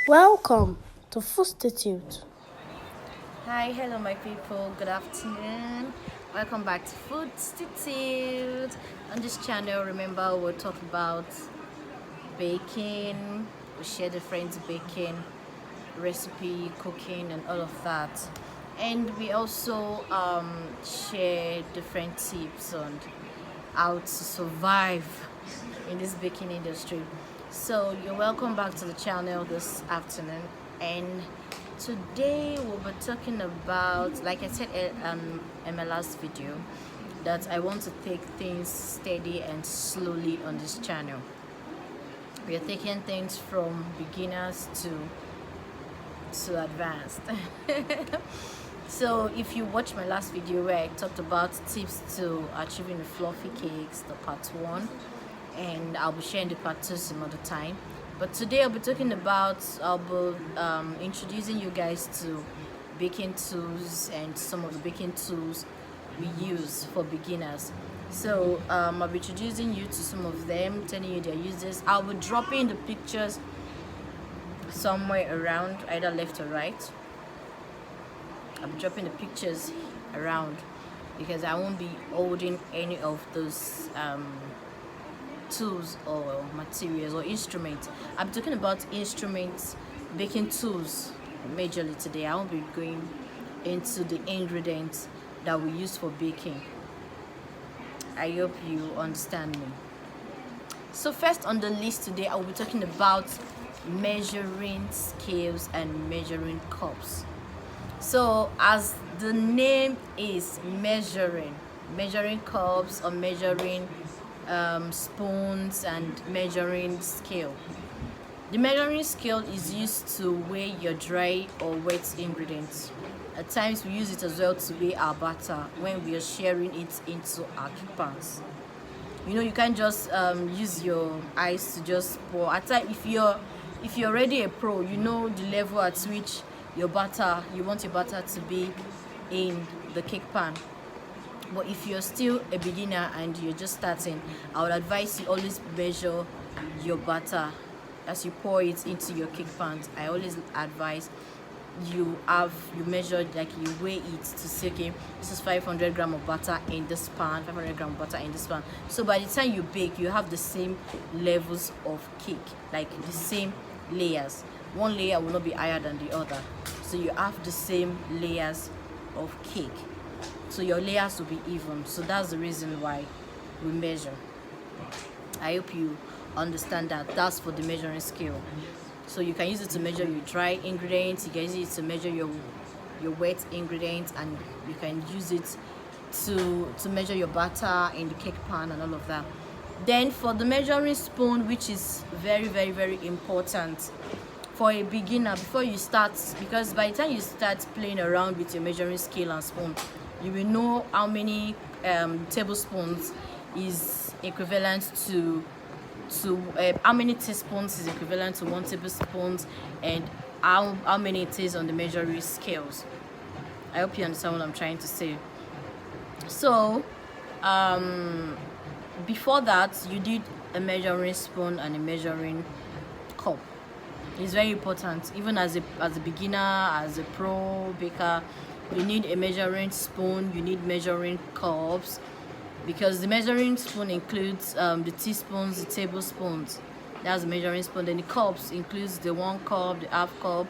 Welcome to Food Institute. Hi, hello, my people. Good afternoon. Welcome back to Food Institute. On this channel, remember we'll talk about baking. We share different baking recipe, cooking, and all of that. And we also share different tips on how to survive in this baking industry. So you're welcome back to the channel this afternoon, and today we'll be talking about, like I said in my last video, that I want to take things steady and slowly on this channel. We are taking things from beginners to advanced. So if you watch my last video where I talked about tips to achieving the fluffy cakes, the part 1, and I'll be sharing the part 2 some other time. But today I'll be introducing you guys to baking tools and some of the baking tools we use for beginners. So I'll be introducing you to some of them, telling you their uses. I'll be dropping the pictures somewhere around, either left or right. I'll be dropping the pictures around because I won't be holding any of those tools or materials or instruments. I'm talking about instruments, baking tools majorly today. I won't be going into the ingredients that we use for baking. I hope you understand me. So first on the list today, I will be talking about measuring scales and measuring cups. So as the name is measuring cups or measuring spoons and measuring scale. The measuring scale is used to weigh your dry or wet ingredients. At times we use it as well to weigh our batter when we are sharing it into our pans. You can't just use your eyes to just pour. At times, if you're already a pro, you know the level at which you want your batter to be in the cake pan. But if you're still a beginner and you're just starting, I would advise you always measure your batter as you pour it into your cake pans. I always advise you measure, like you weigh it to say, okay, this is 500 gram of butter in this pan, 500 gram of butter in this pan. So by the time you bake, you have the same levels of cake, like the same layers. One layer will not be higher than the other, so you have the same layers of cake, so your layers will be even. So that's the reason why we measure. I hope you understand that. That's for the measuring scale. So you can use it to measure your dry ingredients, you can use it to measure your wet ingredients, and you can use it to measure your batter in the cake pan and all of that. Then for the measuring spoon, which is very, very, very important for a beginner before you start, because by the time you start playing around with your measuring scale and spoon, you will know how many tablespoons is equivalent to how many teaspoons is equivalent to 1 tablespoon, and how many it is on the measuring scales. I hope you understand what I'm trying to say. So before that, you did a measuring spoon and a measuring cup. It's very important. Even as a beginner, as a pro baker, you need a measuring spoon, you need measuring cups, because the measuring spoon includes the teaspoons, the tablespoons. That's the measuring spoon. Then the cups includes the 1 cup, the half cup,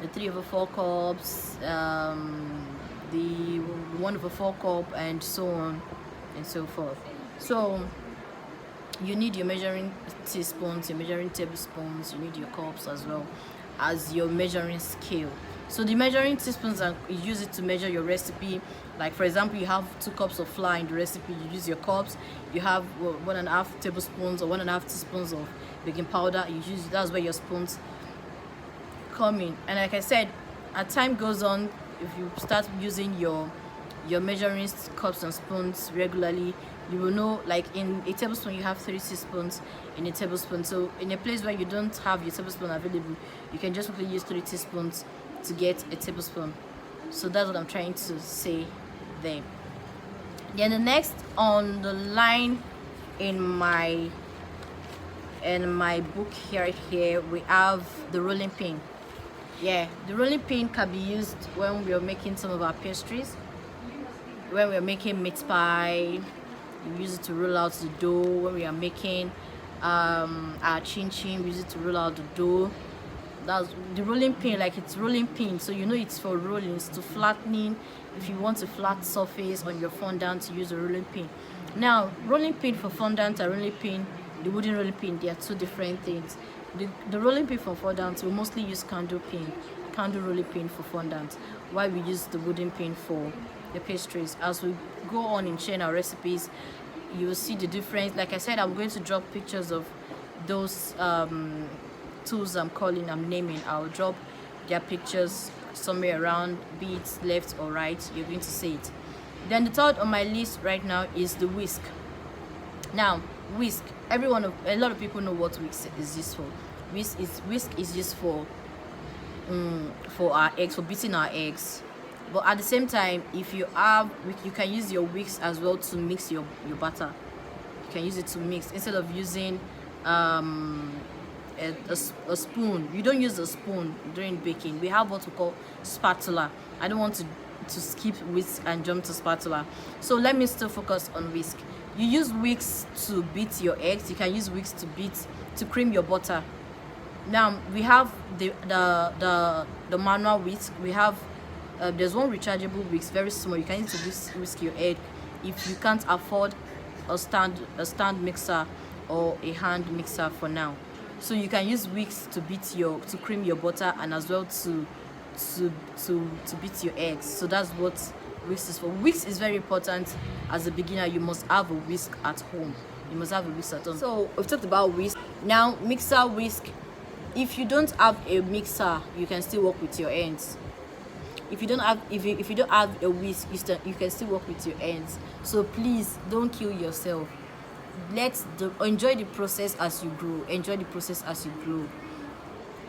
the 3/4 cups, the 1/4 cup, and so on and so forth. So you need your measuring teaspoons, your measuring tablespoons, you need your cups as well as your measuring scale. So the measuring teaspoons, you use it to measure your recipe. Like for example, you have 2 cups of flour in the recipe, you use your cups. You have 1.5 tablespoons or 1.5 teaspoons of baking powder, you use, that's where your spoons come in. And like I said, as time goes on, if you start using your measuring cups and spoons regularly, you will know, like in a tablespoon you have 3 teaspoons in a tablespoon. So in a place where you don't have your tablespoon available, you can just quickly use 3 teaspoons to get a tablespoon. So that's what I'm trying to say there. Then the next on the line in my in my book here we have the rolling pin. Yeah, the rolling pin can be used when we are making some of our pastries. When we are making meat pie, we use it to roll out the dough. When we are making our chin chin, we use it to roll out the dough. That's the rolling pin, like it's rolling pin, so you know it's for rolling, it's to flattening. If you want a flat surface on your fondant, you use a rolling pin. Now, rolling pin for fondant and rolling pin, the wooden rolling pin, they are two different things. The rolling pin for fondant, we mostly use candle rolling pin for fondant, while we use the wooden pin for the pastries. As we go on in sharing our recipes, you will see the difference. Like I said, I'm going to drop pictures of those tools I'm naming. I'll drop their pictures somewhere around, be it left or right, you're going to see it. Then the third on my list right now is the whisk. Now, whisk, a lot of people know what whisk is used for. Whisk is used for our eggs, for beating our eggs. But at the same time, if you can use your whisk as well to mix your batter. You can use it to mix instead of using a spoon. You don't use a spoon during baking. We have what we call spatula. I don't want to skip whisk and jump to spatula, so let me still focus on whisk. You use whisk to beat your eggs. You can use whisk to cream your butter. Now we have the manual whisk. We have there's one rechargeable whisk, very small. You can use to whisk your egg if you can't afford a stand mixer or a hand mixer for now. So you can use whisk to cream your butter, and as well to beat your eggs. So that's what whisk is for. Whisk is very important. As a beginner, you must have a whisk at home. So we've talked about whisk. Now, mixer, whisk. If you don't have a mixer, you can still work with your hands. If you don't have a whisk, you can still work with your hands. So please don't kill yourself. Enjoy the process as you grow.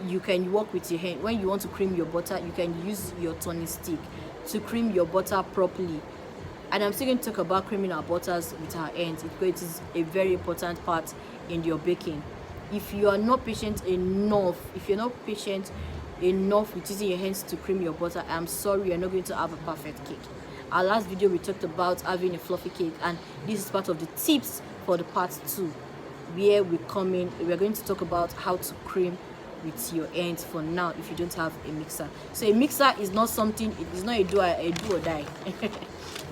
You can work with your hand. When you want to cream your butter, you can use your turning stick to cream your butter properly. And I'm still going to talk about creaming our butters with our hands. It is a very important part in your baking. If you're not patient enough with using your hands to cream your butter, I'm sorry, you're not going to have a perfect cake. Our last video, we talked about having a fluffy cake, and this is part of the tips for the part 2, where we're going to talk about how to cream with your hands for now if you don't have a mixer. So a mixer is not something, it is not a do or die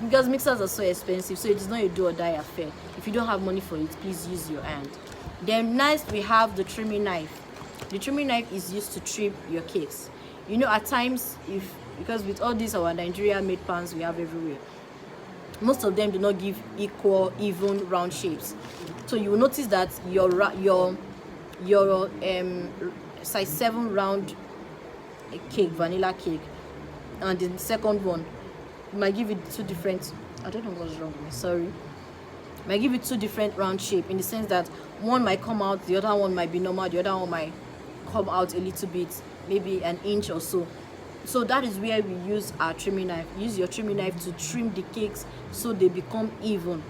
because mixers are so expensive, so it is not a do or die affair. If you don't have money for it, please use your hand. Then next we have the trimming knife. The trimming knife is used to trim your cakes. You know, at times, because with all these our Nigeria made pans we have everywhere, most of them do not give equal, even round shapes. So you will notice that your size 7 round cake, vanilla cake, and the second one might give it two different, I don't know what's wrong with me, sorry, might give it two different round shape, in the sense that one might come out, the other one might be normal, the other one might come out a little bit, maybe an inch or so. So that is where we use our trimming knife. Use your trimming knife to trim the cakes so they become even.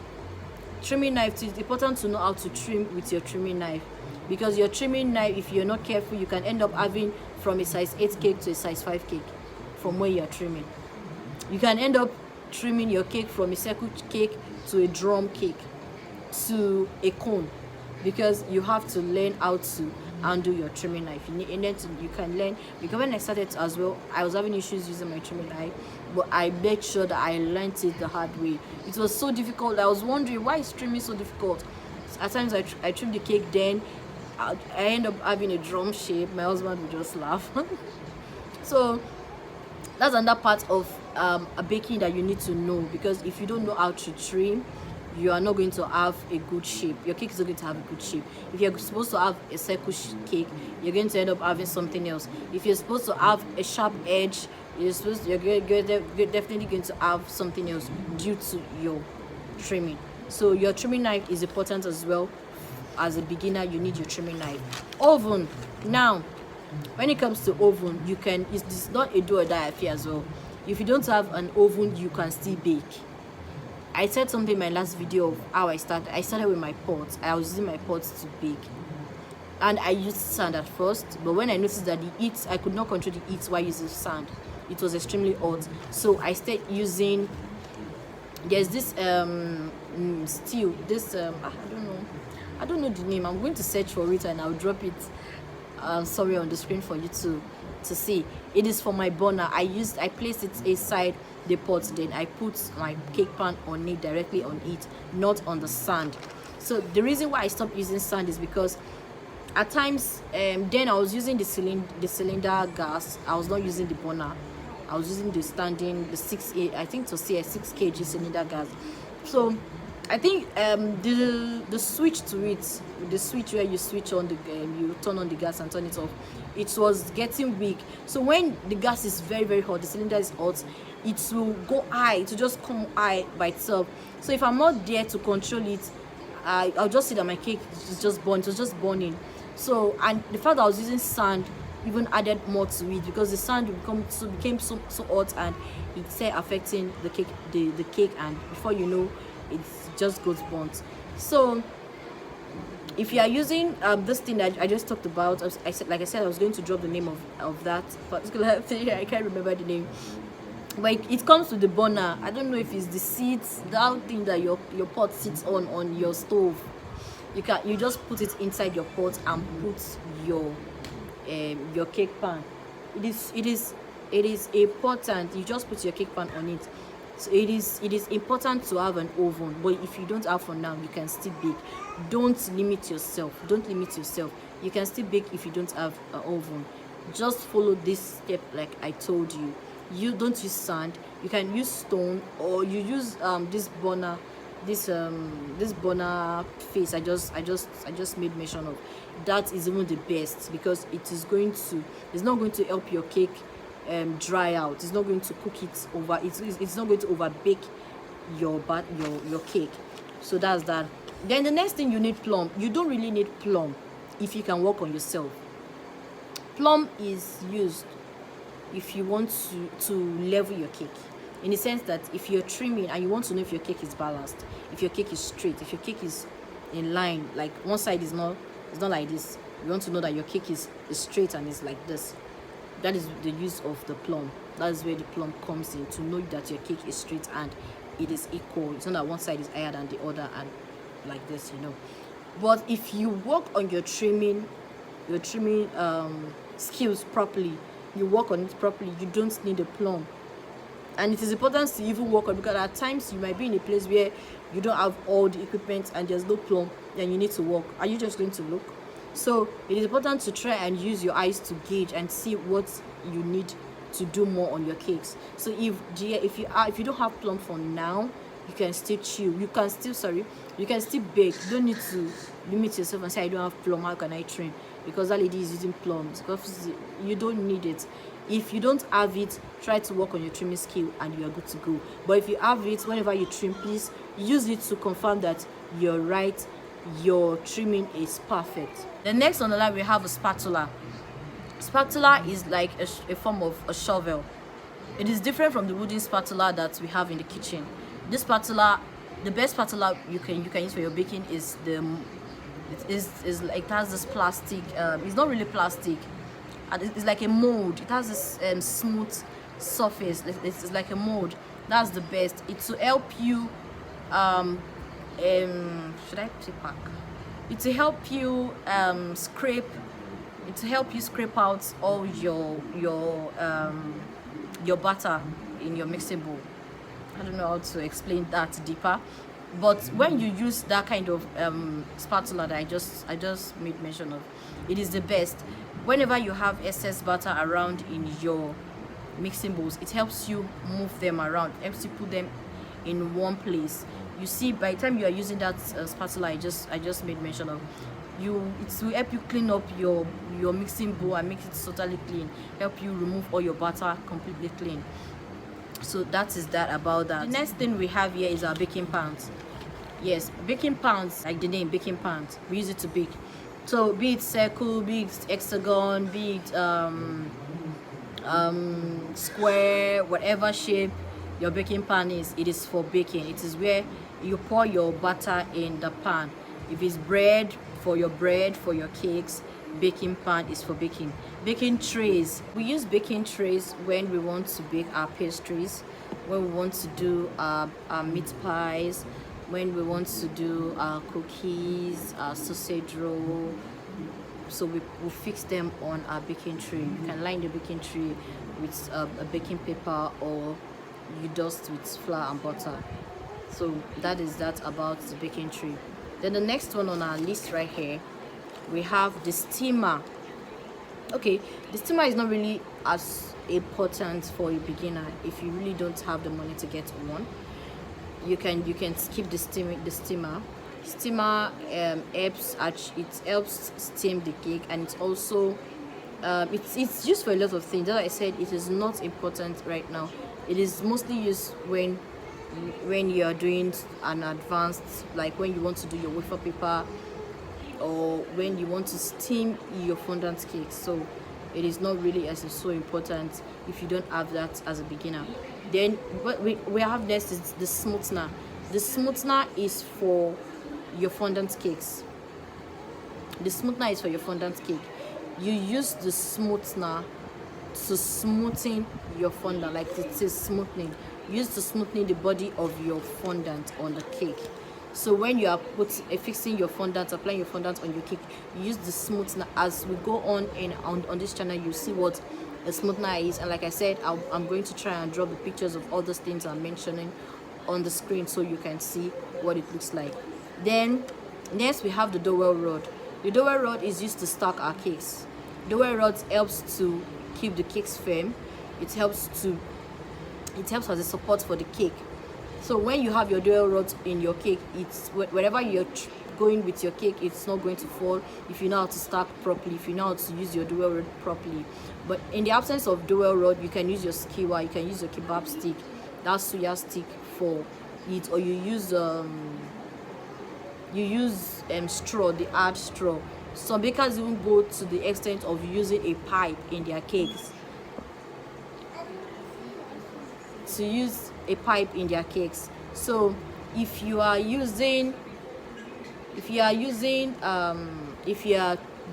Trimming knife, it's important to know how to trim with your trimming knife, because your trimming knife, if you're not careful, you can end up having from a size 8 cake to a size 5 cake from where you're trimming. You can end up trimming your cake from a circle cake to a drum cake to a cone, because you have to learn how to handle your trimming knife. You can learn, because when I started as well, I was having issues using my trimming knife, but I made sure that I learned it the hard way. It was so difficult. I was wondering, why is trimming so difficult? At times I trim the cake, then I end up having a drum shape. My husband would just laugh. So that's another part of a baking that you need to know, because if you don't know how to trim, you are not going to have a good shape. Your cake is not going to have a good shape. If you're supposed to have a circle cake, you're going to end up having something else. If you're supposed to have a sharp edge, you're definitely going to have something else due to your trimming. So your trimming knife is important as well. As a beginner, you need your trimming knife. Oven. Now, when it comes to oven, it's not a do or die affair as well. If you don't have an oven, you can still bake. I said something in my last video of how I started. I started with my pots. I was using my pots to bake. and I used sand at first, but when I noticed that the heat, I could not control the heat while using sand. It was extremely hot, so I started using, there's this steel, this I don't know the name. I'm going to search for it and I'll drop it sorry, on the screen for you to see. It is for my burner. I placed it inside the pot, then I put my cake pan on it, directly on it, not on the sand. So the reason why I stopped using sand is because at times then I was using the cylinder gas. I was not using the burner. I was using the 6 kg cylinder gas. So I think the switch to it, the switch where you switch on you turn on the gas and turn it off, it was getting weak. So when the gas is very, very hot, the cylinder is hot, it will go high. It will just come high by itself. So if I'm not there to control it, I'll just see that my cake is just burning. It was just burning. So, and the fact that I was using sand even added more to it, because the sand became so hot, and it started affecting the cake, the cake, and before you know, it just goes burnt. So if you are using this thing that I just talked about, like I said, I was going to drop the name of that particular thing. I can't remember the name, but it comes with the burner. I don't know if it's the seats, that thing that your pot sits on your stove. You just put it inside your pot and put your cake pan. It is important. You just put your cake pan on it. So it is important to have an oven, but if you don't have one now, you can still bake. Don't limit yourself. You can still bake if you don't have an oven. Just follow this step like I told you. You don't use sand. You can use stone, or you use this burner, this burner face I just made mention of. That is even the best, because it's not going to help your cake dry out. It's not going to cook it over. It's not going to over bake your cake. So that's that. Then the next thing, you need plum. You don't really need plum if you can work on yourself. Plum is used if you want to level your cake, in the sense that if you're trimming and you want to know if your cake is balanced, if your cake is straight, if your cake is in line, like one side is not like this, you want to know that your cake is straight and is like this. That is the use of the plum. That is where the plum comes in, to know that your cake is straight and it is equal. It's not that one side is higher than the other and like this, But if you work on your trimming skills properly, you work on it properly, you don't need a plum. And it is important to even work on, because at times you might be in a place where you don't have all the equipment and there's no plum, then you need to work. Are you just going to look? So it is important to try and use your eyes to gauge and see what you need to do more on your cakes. So if you don't have plum for now, you can still you can still bake. You don't need to limit yourself and say, I don't have plum, how can I trim? Because that lady is using plums. Because you don't need it. If you don't have it, try to work on your trimming skill and you are good to go. But if you have it, whenever you trim, please use it to confirm that you're right, your trimming is perfect. The next on the line, we have a spatula. Spatula is like a form of a shovel. It is different from the wooden spatula that we have in the kitchen. This spatula, the best spatula you can use for your baking is it has this plastic. It's not really plastic. It's like a mold. It has this smooth surface. It's like a mold. That's the best. It will help you. Should I take back? It will help you scrape. It will help you scrape out all your batter in your mixing bowl. I don't know how to explain that deeper, but when you use that kind of spatula that I just made mention of, it is the best. Whenever you have excess batter around in your mixing bowls, it helps you move them around, helps you put them in one place. You see, by the time you are using that spatula I just made mention of, it will help you clean up your mixing bowl and make it totally clean, help you remove all your batter completely clean. So that is that about that. The next thing we have here is our baking pans. Yes, baking pans, like the name, baking pans, we use it to bake. So be it circle, be it hexagon, be it square, whatever shape your baking pan is, it is for baking. It is where you pour your butter in the pan. If it's bread, for your cakes. baking pan is for baking. Baking trays, we use baking trays when we want to bake our pastries, when we want to do our meat pies, when we want to do our cookies, our sausage roll. So we will fix them on our baking tray. You can line the baking tray with a baking paper, or you dust with flour and butter. So that is that about the baking tray. Then the next one on our list right here, we have the steamer. Okay, the steamer is not really as important for a beginner. If you really don't have the money to get one, you can skip the steamer. Steamer helps steam the cake, and it's also it's used for a lot of things. That I said, it is not important right now. It is mostly used when you are doing an advanced, like when you want to do your wafer paper, or when you want to steam your fondant cake. So it is not really as so important if you don't have that as a beginner. Then what we have next is the smoother. The smoother is for your fondant cakes. The smoother is for your fondant cake. You use the smoother to smoothen your fondant, like it is smoothing. Use to smoothen the body of your fondant on the cake. So when you are fixing your fondant, applying your fondant on your cake, you use the smoother. As we go on on this channel, you see what a smoother is, and like I said, I'm going to try and draw the pictures of all those things I'm mentioning on the screen so you can see what it looks like. Then next we have the dowel rod. The dowel rod is used to stack our cakes. Dowel rod helps to keep the cakes firm. It helps as a support for the cake. So when you have your dowel rod in your cake, it's wherever you're going with your cake, it's not going to fall if you know how to stack properly, if you know how to use your dowel rod properly. But in the absence of dowel rod, you can use your skewer, you can use your kebab stick, that's suya stick for it, or you use straw, the hard straw. Some bakers even go to the extent of using a pipe in their cakes. To use a pipe in their cakes. So if you are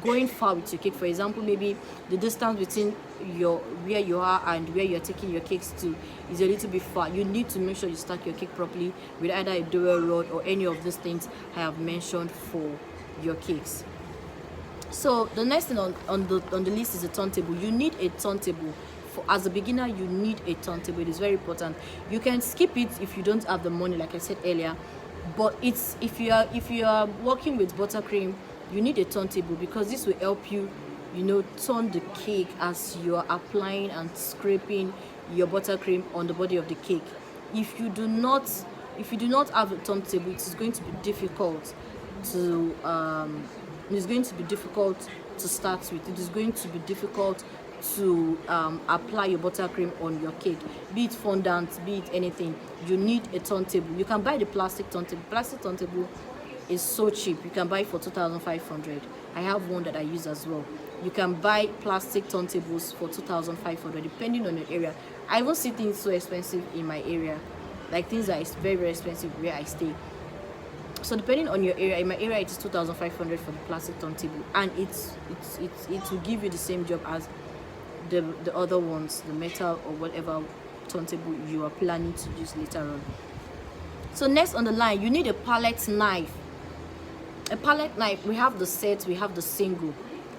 going far with your cake, for example, maybe the distance between where you are and where you're taking your cakes to is a little bit far, you need to make sure you stack your cake properly with either a dowel rod or any of these things I have mentioned for your cakes. So the next thing on the list is a turntable. You need a turntable. As a beginner, you need a turntable. It is very important. You can skip it if you don't have the money, like I said earlier, but it's if you are working with buttercream, you need a turntable, because this will help you turn the cake as you are applying and scraping your buttercream on the body of the cake. If you do not have a turntable, it is going to be difficult to start with. It is going to be difficult to apply your buttercream on your cake, be it fondant, be it anything. You need a turntable. You can buy the plastic turntable. Plastic turntable is so cheap. You can buy it for 2,500. I have one that I use as well. You can buy plastic turntables for 2,500 depending on your area. I won't see things so expensive in my area, like things that is very, very expensive where I stay. So depending on your area, in my area it is 2,500 for the plastic turntable, and it will give you the same job as the other ones, the metal or whatever turntable you are planning to use later on. So next on the line, you need a palette knife. A palette knife, we have the set, we have the single.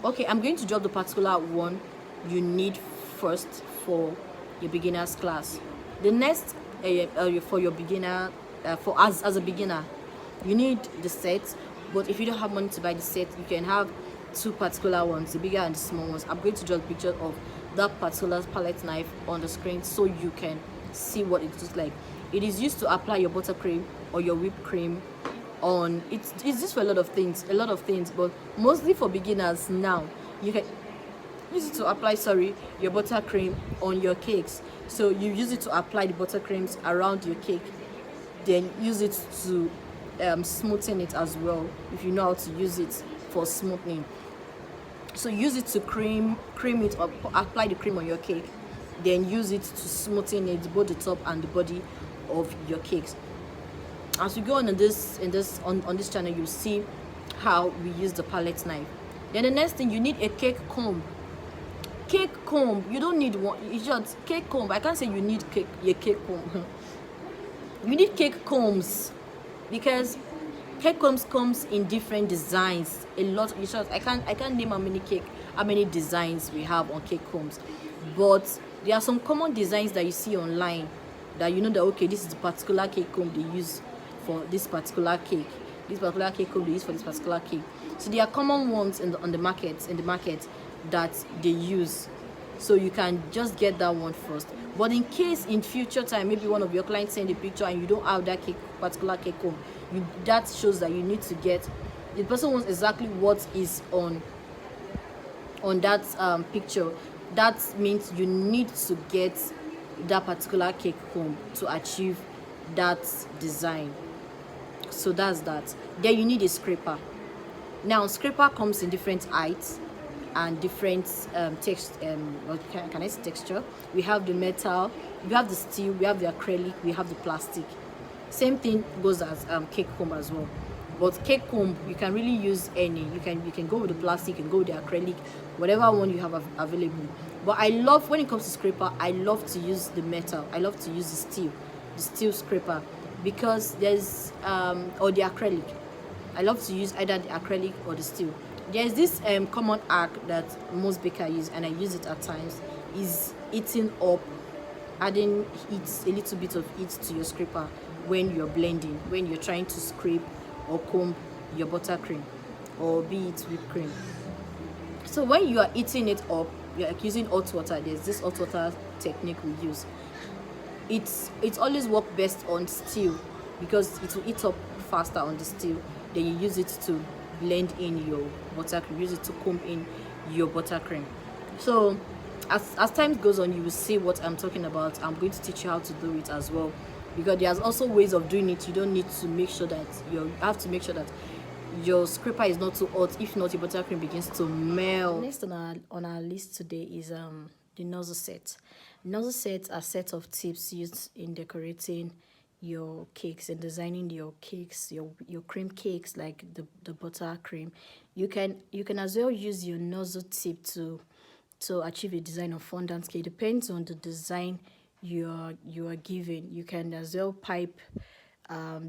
Okay, I'm going to drop the particular one you need first for your beginners class. The next for your beginner, as a beginner, you need the set. But if you don't have money to buy the set, you can have two particular ones, the bigger and the small ones. I'm going to draw a picture of that particular palette knife on the screen so you can see what it looks like. It is used to apply your buttercream or your whipped cream on. It's used for a lot of things, but mostly for beginners now. You can use it to apply your buttercream on your cakes. So you use it to apply the buttercreams around your cake, then use it to smoothen it as well, if you know how to use it for smoothing. So use it to cream it or apply the cream on your cake, then use it to smoothen it, both the top and the body of your cakes. As we go on this channel, you'll see how we use the palette knife. Then the next thing, you need a cake comb. Cake comb, you don't need one, it's just cake comb. I can't say you need a cake comb. You need cake combs, because cake combs comes in different designs. A lot. In short, I can't name how many designs we have on cake combs, but there are some common designs that you see online that you know that, okay, this is the particular cake comb they use for this particular cake. This particular cake comb they use for this particular cake. So there are common ones in the market that they use. So you can just get that one first. But in case in future time, maybe one of your clients send a picture and you don't have that particular cake comb, that shows that you need to get, the person wants exactly what is on that picture. That means you need to get that particular cake comb to achieve that design. So that's that. Then you need a scraper. Now scraper comes in different heights and different can I say texture. We have the metal, we have the steel, we have the acrylic, we have the plastic. Same thing goes as cake comb as well. But cake comb, you can really use any. You can go with the plastic, you can go with the acrylic, whatever one you have available. But I love, when it comes to scraper, I love to use the metal. I love to use the steel scraper, because there's or the acrylic. I love to use either the acrylic or the steel. There's this common hack that most bakers use, and I use it at times, is heating up, adding a little bit of heat to your scraper when you're blending, when you're trying to scrape or comb your buttercream, or be it whipped cream. So when you are heating it up, you're using hot water. There's this hot water technique we use. It's always work best on steel, because it will heat up faster on the steel. Then you use it to blend in your buttercream, use it to comb in your buttercream. So as time goes on, you will see what I'm talking about. I'm going to teach you how to do it as well, because there's also ways of doing it. You don't need to make sure that you have to make sure that your scraper is not too hot. If not, your buttercream begins to melt. Next on our list today is the nozzle set. Nozzle sets are a set of tips used in decorating your cakes and designing your cakes, your cream cakes, like the buttercream. You can as well use your nozzle tip to achieve a design of fondant cake. Depends on the design you are given. You can as well pipe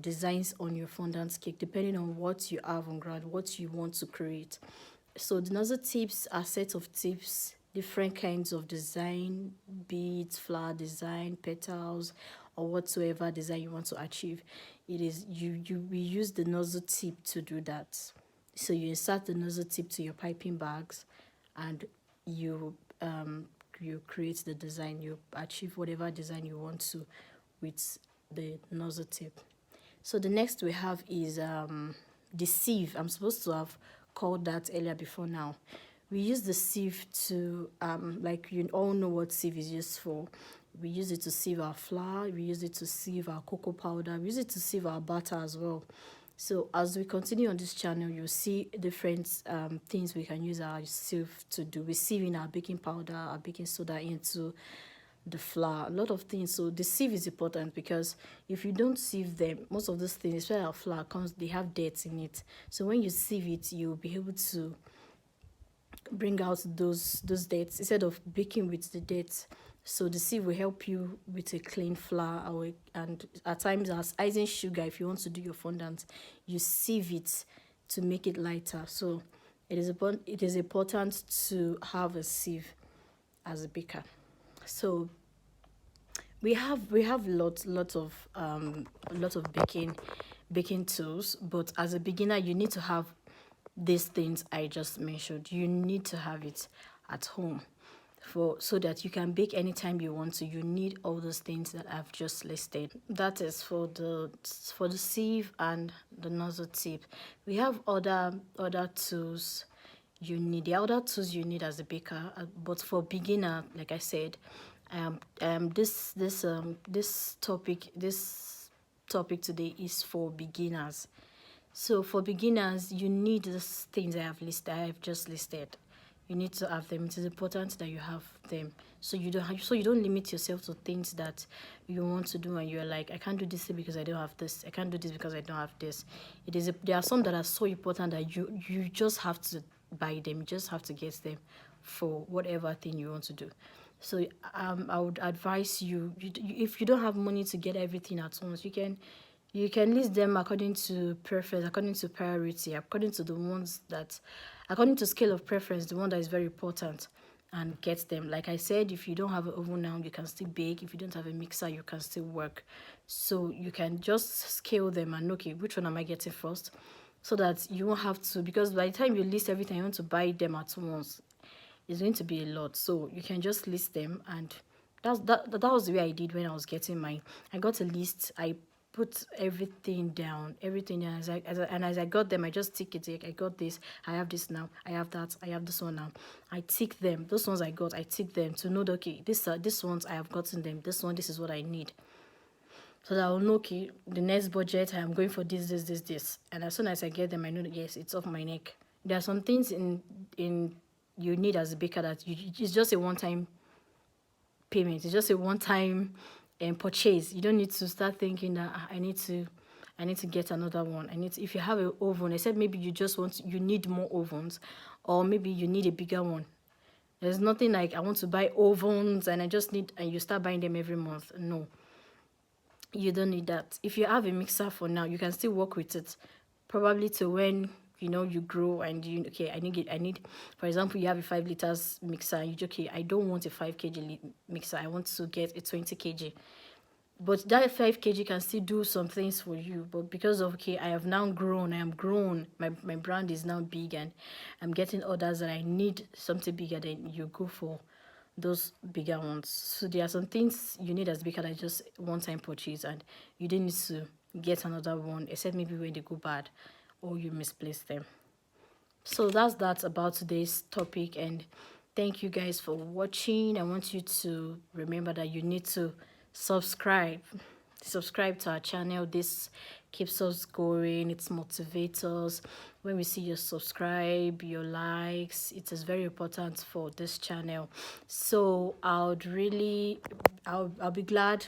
designs on your fondant cake, depending on what you have on ground, what you want to create. So the nozzle tips are set of tips, different kinds of design, beads, flower design, petals, or whatsoever design you want to achieve. It is we use the nozzle tip to do that. So you insert the nozzle tip to your piping bags, and you create the design. You achieve whatever design you want to with the nozzle tip. So the next we have is the sieve. I'm supposed to have called that earlier before now. We use the sieve to like you all know what sieve is used for. We use it to sieve our flour, we use it to sieve our cocoa powder, we use it to sieve our butter as well. So as we continue on this channel, you'll see different things we can use our sieve to do. We're sieving our baking powder, our baking soda into the flour, a lot of things. So the sieve is important, because if you don't sieve them, most of those things, especially our flour, they have dirt in it. So when you sieve it, you'll be able to bring out those dates instead of baking with the dates. So the sieve will help you with a clean flour, and at times as icing sugar, if you want to do your fondant, you sieve it to make it lighter. So it is important to have a sieve as a baker. So we have lots of baking tools, but as a beginner you need to have these things I just mentioned. You need to have it at home so that you can bake anytime you want to. You need all those things that I've just listed. That is for the sieve and the nozzle tip. We have other tools you need. The other tools you need as a baker, but for beginner, like I said, this topic today is for beginners. So for beginners, you need these things I have just listed. You need to have them. It is important that you have them, so you don't limit yourself to things that you want to do and you're like, I can't do this because I don't have this. I can't do this because I don't have this. There are some that are so important that you just have to buy them. You just have to get them for whatever thing you want to do. So I would advise you, if you don't have money to get everything at once, you can list them according to preference, according to priority, according to the ones that, according to scale of preference, the one that is very important, and get them. Like I said, if you don't have an oven now, you can still bake. If you don't have a mixer, you can still work. So you can just scale them and okay, which one am I getting first? So that you won't have to, because by the time you list everything, you want to buy them at once, it's going to be a lot. So you can just list them, and that was the way I did when I was getting mine. I got a list, I put everything down, as I got them, I just tick it. Like, I got this, I have this now, I have that, I have this one now. I tick them. Those ones I got, I tick them to know that okay, these ones I have gotten them. This one, this is what I need. So that I'll know, okay, the next budget I am going for this. And as soon as I get them, I know that yes, it's off my neck. There are some things in you need as a baker that it's just a one-time payment. It's just a one-time purchase. You don't need to start thinking that I need to get another one. If you have an oven, I said maybe you need more ovens, or maybe you need a bigger one. There's nothing like I want to buy ovens and you start buying them every month. No, you don't need that. If you have a mixer for now, you can still work with it, probably to when you grow and I need, for example, you have a 5 liters mixer, okay, I don't want a 5 kg mixer, I want to get a 20 kg. But that 5 kg can still do some things for you. But because of okay, I have now grown, my brand is now big, and I'm getting orders that I need something bigger, then you go for those bigger ones. So there are some things you need as big as just one-time purchase, and you didn't need to get another one, except maybe when they go bad or you misplace them. So that's that about today's topic, and thank you guys for watching. I want you to remember that you need to subscribe to our channel. This keeps us going, it motivates us. When we see your subscribe, your likes, it is very important for this channel. So I'll be glad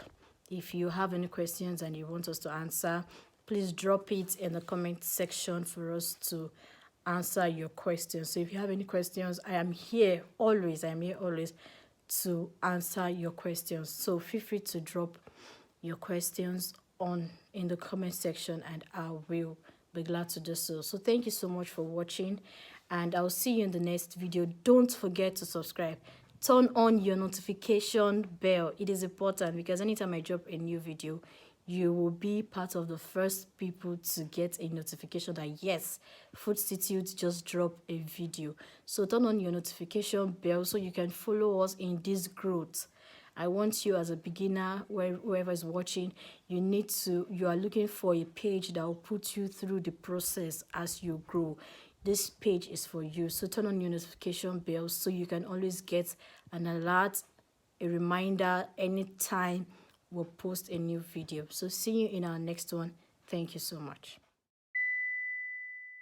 if you have any questions and you want us to answer. Please drop it in the comment section for us to answer your questions. So if you have any questions, I am here always to answer your questions. So feel free to drop your questions in the comment section, and I will be glad to do so. So thank you so much for watching, and I'll see you in the next video. Don't forget to subscribe. Turn on your notification bell. It is important, because anytime I drop a new video, you will be part of the first people to get a notification that yes, Foodstitute just dropped a video. So turn on your notification bell so you can follow us in this growth. I want you as a beginner, whoever is watching, you are looking for a page that will put you through the process as you grow. This page is for you. So turn on your notification bell so you can always get an alert, a reminder anytime we'll post a new video. So see you in our next one. Thank you so much.